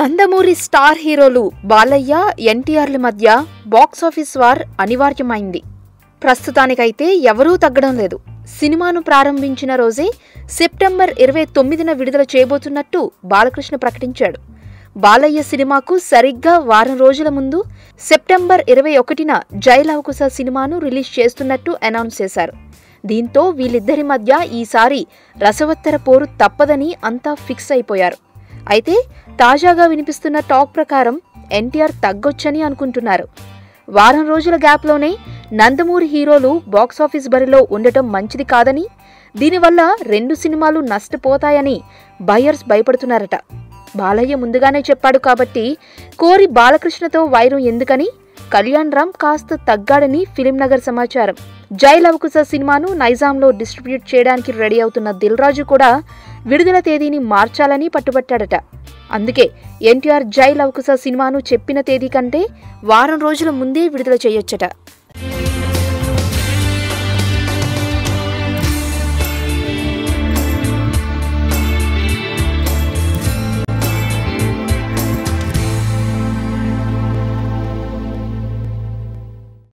Nandamuri star హీరోలు బాలయ్య, ఎన్టీఆర్ల మధ్య box office war అనివార్యమైంది. ప్రస్తుతానికైతే ఎవరూ తగ్గడం లేదు. సినిమాను ప్రారంభించిన రోజే సెప్టెంబర్ 29న విడుదల చేయబోతున్నట్టు బాలకృష్ణ ప్రకటించాడు. బాలయ్య సినిమాకు సరిగ్గా వారం రోజుల ముందు సెప్టెంబర్ 21న జై లవకుశ సినిమాను రిలీజ్ చేస్తున్నట్టు అనౌన్స్ చేశారు. దీంతో వీళ్ళిద్దరి మధ్య ఈసారి రసవత్తర పోరు తప్పదని అంతా ఫిక్స్ అయిపోయారు. అయితే తాజాగా వినిపిస్తున్న టాక్ ప్రకారం ఎన్టీఆర్ తగ్గొచ్చని అనుకుంటున్నారు. వారం రోజుల గ్యాప్లోనే నందమూరి హీరోలు బాక్సాఫీస్ బరిలో ఉండటం మంచిది కాదని, దీనివల్ల 2 సినిమాలు నష్టపోతాయని బయర్స్ భయపడుతున్నారట. బాలయ్య ముందుగానే చెప్పాడు కాబట్టి కోరి బాలకృష్ణతో వైరం ఎందుకని కళ్యాణ్ రామ్ కాస్త తగ్గాడని ఫిలిం నగర్ సమాచారం. జై లవకుశ సినిమాను నైజాంలో డిస్ట్రిబ్యూట్ చేయడానికి రెడీ అవుతున్న దిల్ రాజు కూడా విడుదల తేదీని మార్చాలని పట్టుబట్టాడట. అందుకే ఎన్టీఆర్ జై లవకుశ సినిమాను చెప్పిన తేదీ కంటే వారం రోజుల ముందే విడుదల చేయొచ్చట.